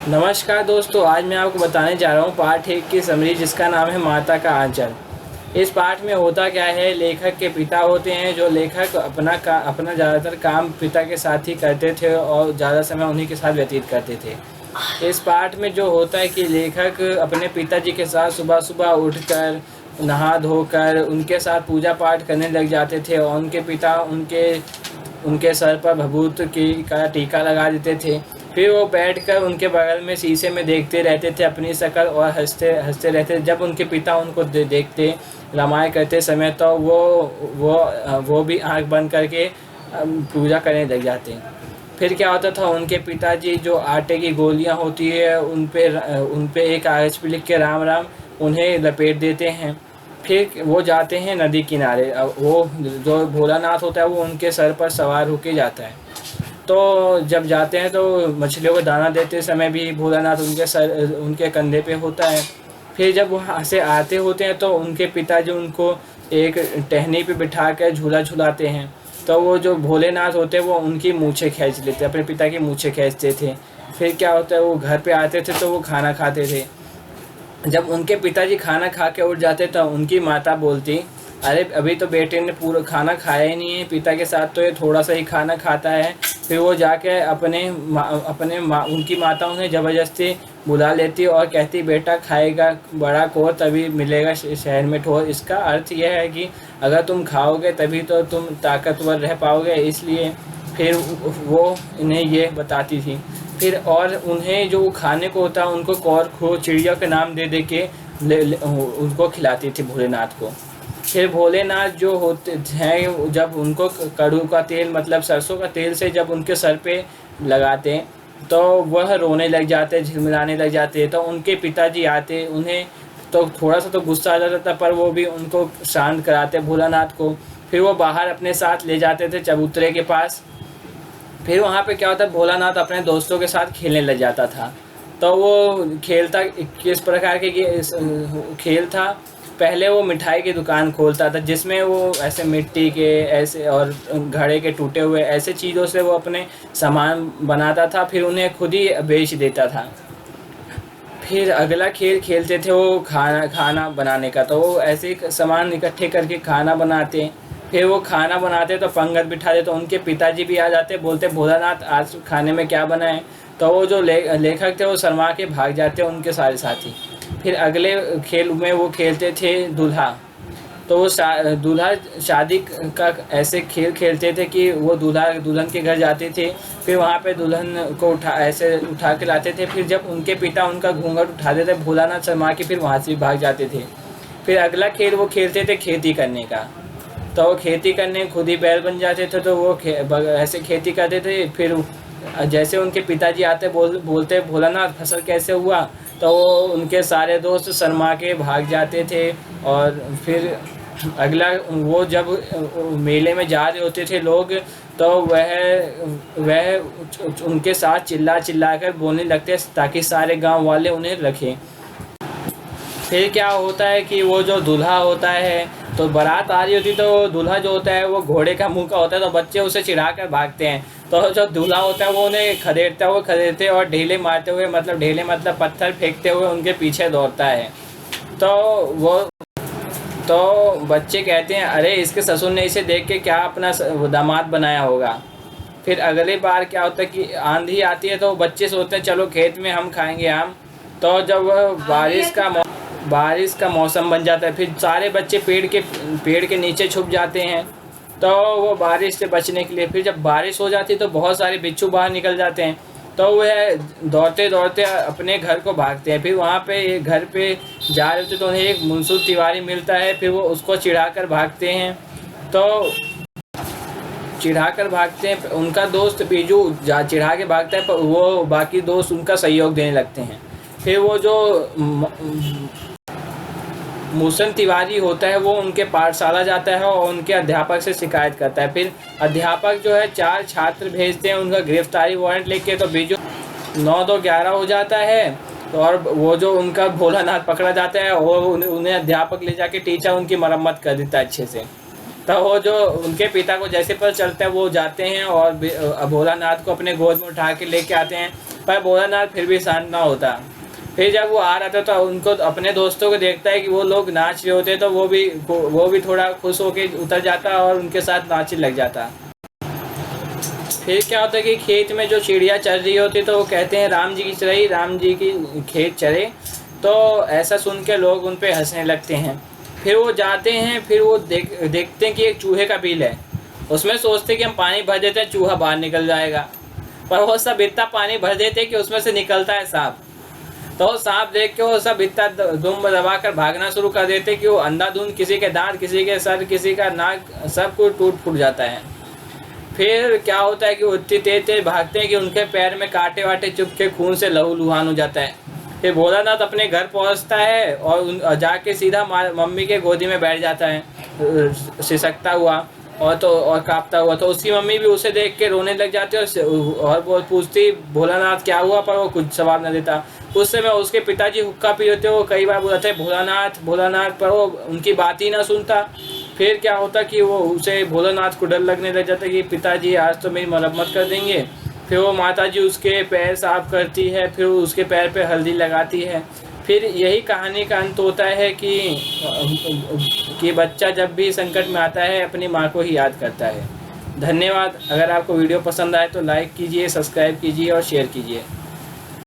नमस्कार दोस्तों, आज मैं आपको बताने जा रहा हूँ पाठ 1 की समरी, जिसका नाम है माता का आंचल। इस पाठ में होता क्या है, लेखक के पिता होते हैं। जो लेखक अपना ज़्यादातर काम पिता के साथ ही करते थे और ज़्यादा समय उन्हीं के साथ व्यतीत करते थे। इस पाठ में जो होता है कि लेखक अपने पिताजी के साथ सुबह सुबह उठकर नहा धोकर उनके साथ पूजा पाठ करने लग जाते थे और उनके पिता उनके सर पर भभूत का टीका लगा देते थे। फिर वो बैठकर उनके बगल में शीशे में देखते रहते थे अपनी शक्ल और हंसते हंसते रहते। जब उनके पिता उनको देखते रामायण करते समय, तो वो भी आंख बंद करके पूजा करने लग जाते। फिर क्या होता था, उनके पिताजी जो आटे की गोलियां होती है उन पे एक कागज़ पे लिख के राम राम उन्हें लपेट देते हैं। फिर वो जाते हैं नदी किनारे। अब वो जो भोलानाथ होता है वो उनके सर पर सवार होके जाता है। तो जब जाते हैं तो मछलियों को दाना देते समय भी भोलानाथ उनके कंधे पे होता है। फिर जब वहाँ से आते होते हैं तो उनके पिताजी उनको एक टहनी पे बिठा कर झूला झुलाते हैं। तो वो जो भोलेनाथ होते हैं वो उनकी मूछें खींच लेते, अपने पिता की मूछें खींचते थे। फिर क्या होता है, वो घर पे आते थे तो वो खाना खाते थे। जब उनके पिताजी खाना खा के उठ जाते तो उनकी माता बोलती, अरे अभी तो बेटे ने पूरा खाना खाया ही नहीं है, पिता के साथ तो ये थोड़ा सा ही खाना खाता है। फिर वो जाके उनकी माता उन्हें ज़बरदस्ती बुला लेती और कहती, बेटा खाएगा बड़ा को तभी मिलेगा शहर में ठोर। इसका अर्थ यह है कि अगर तुम खाओगे तभी तो तुम ताकतवर रह पाओगे, इसलिए फिर वो इन्हें ये बताती थी। फिर और उन्हें जो खाने को होता है उनको कौर खो चिड़िया के नाम दे के उनको खिलाती थी भोलेनाथ को। फिर भोलेनाथ जो होते हैं, जब उनको कड़ू का तेल मतलब सरसों का तेल से जब उनके सर पे लगाते तो वह रोने लग जाते, झिलमिलाने लग जाते। तो उनके पिताजी आते, उन्हें तो थोड़ा सा तो गुस्सा आ जाता था, पर वो भी उनको शांत कराते भोलानाथ को। फिर वो बाहर अपने साथ ले जाते थे चबूतरे के पास। फिर वहाँ पे क्या होता है, भोलानाथ अपने दोस्तों के साथ खेलने लग जाता था। तो वो खेलता किस प्रकार के खेल था, पहले वो मिठाई की दुकान खोलता था जिसमें वो ऐसे मिट्टी के ऐसे और घड़े के टूटे हुए ऐसे चीज़ों से वो अपने सामान बनाता था, फिर उन्हें खुद ही बेच देता था। फिर अगला खेल खेलते थे वो खाना बनाने का। तो वो ऐसे ही सामान इकट्ठे करके खाना बनाते। फिर वो खाना बनाते तो पंगत बिठा दे, तो उनके पिताजी भी आ जाते, बोलते भोलानाथ आज खाने में क्या बनाए। तो वो जो लेखक थे वो शर्मा के भाग जाते उनके सारे साथी। फिर अगले खेल में वो खेलते थे दूल्हा। तो वो दूल्हा शादी का ऐसे खेल खेलते थे कि वो दूल्हा दुल्हन के घर जाते थे। फिर वहाँ पे दुल्हन को उठा के लाते थे। फिर जब उनके पिता उनका घूंघट उठाते थे भोलानाथ शर्मा के, फिर वहाँ से भाग जाते थे। फिर अगला खेल वो खेलते थे खेती करने का। तो वो खेती करने खुद ही बैल बन जाते थे, तो वो ऐसे खेती करते थे। फिर जैसे उनके पिताजी आते बोलते भोलानाथ फसल कैसे हुआ, तो वो उनके सारे दोस्त शर्मा के भाग जाते थे। और फिर अगला वो जब मेले में जा रहे होते थे लोग, तो वह उनके साथ चिल्ला चिल्ला कर बोलने लगते ताकि सारे गांव वाले उन्हें रखें। फिर क्या होता है कि वो जो दूल्हा होता है, तो बारात आ रही होती तो दूल्हा जो होता है वो घोड़े का मुंह का होता है, तो बच्चे उसे चिढ़ा कर भागते हैं। तो जो दूल्हा होता है वो उन्हें खदेड़ते और ढेले मारते हुए मतलब पत्थर फेंकते हुए उनके पीछे दौड़ता है। तो बच्चे कहते हैं, अरे इसके ससुर ने इसे देख के क्या अपना दामाद बनाया होगा। फिर अगली बार क्या होता है कि आंधी आती है, तो बच्चे सोचते हैं चलो खेत में हम खाएंगे आम। तो जब बारिश का मौसम बन जाता है, फिर सारे बच्चे पेड़ के नीचे छुप जाते हैं। तो वो बारिश से बचने के लिए, फिर जब बारिश हो जाती है तो बहुत सारे बिच्छू बाहर निकल जाते हैं। तो वह दौड़ते दौड़ते अपने घर को भागते हैं। फिर वहाँ पे घर पे जा रहे होते तो उन्हें एक मुंसूर तिवारी मिलता है। फिर वो उसको चिढ़ाकर भागते हैं। उनका दोस्त बीजू चिढ़ा के भागता है, पर वो बाकी दोस्त उनका सहयोग देने लगते हैं। फिर वो जो मूसन तिवारी होता है वो उनके पाठशाला जाता है और उनके अध्यापक से शिकायत करता है। फिर अध्यापक जो है 4 छात्र भेजते हैं उनका गिरफ्तारी वारंट लेके। तो बीजू 9-2-11 हो जाता है। तो और वो जो उनका भोलानाथ पकड़ा जाता है और उन्हें अध्यापक ले जाके टीचर उनकी मरम्मत कर देता है अच्छे से। तो वो जो उनके पिता को जैसे पता चलता है, वो जाते हैं और भोलानाथ को अपने गोद में उठा के लेके आते हैं, पर भोलानाथ फिर भी शांत ना होता। फिर जब वो आ रहा था तो उनको अपने दोस्तों को देखता है कि वो लोग नाच रहे होते, तो वो भी थोड़ा खुश होके उतर जाता और उनके साथ नाचने लग जाता। फिर क्या होता है कि खेत में जो चिड़िया चल रही होती, तो वो कहते हैं राम जी की चराई, राम जी की खेत चरे। तो ऐसा सुन के लोग उन पे हंसने लगते हैं। फिर वो जाते हैं, फिर वो देखते हैं कि एक चूहे का बिल है। उसमें सोचते कि हम पानी भर देते हैं, चूहा बाहर निकल जाएगा, पर वो सब इतना पानी भर देते कि उसमें से निकलता है सांप। तो सांप देख के वो सब इतना दुम दबा कर भागना शुरू कर देते कि वो अंधाधुंध, किसी के दांत, किसी के सर, किसी का नाक, सब कुछ टूट फूट जाता है। फिर क्या होता है कि वो इतनी तेज तेज भागते हैं कि उनके पैर में कांटे वाटे चुभ के खून से लहूलुहान हो जाता है। फिर भोलानाथ अपने घर पहुंचता है और जाके सीधा मम्मी के गोदी में बैठ जाता है, सिसकता हुआ और कांपता हुआ। तो उसकी मम्मी भी उसे देख के रोने लग जाती है और वो पूछती भोलानाथ क्या हुआ, पर वो कुछ जवाब न देता। उस समय उसके पिताजी हुक्का पी होते, वो कई बार बोलते भोलानाथ भोलानाथ, पर वो उनकी बात ही ना सुनता। फिर क्या होता कि वो उसे भोलानाथ को डर लगने लग जाता कि पिताजी आज तो मेरी मरम्मत कर देंगे। फिर वो माताजी उसके पैर साफ करती है, फिर उसके पैर पे हल्दी लगाती है। फिर यही कहानी का अंत होता है कि बच्चा जब भी संकट में आता है अपनी माँ को ही याद करता है। धन्यवाद। अगर आपको वीडियो पसंद आए तो लाइक कीजिए, सब्सक्राइब कीजिए और शेयर कीजिए।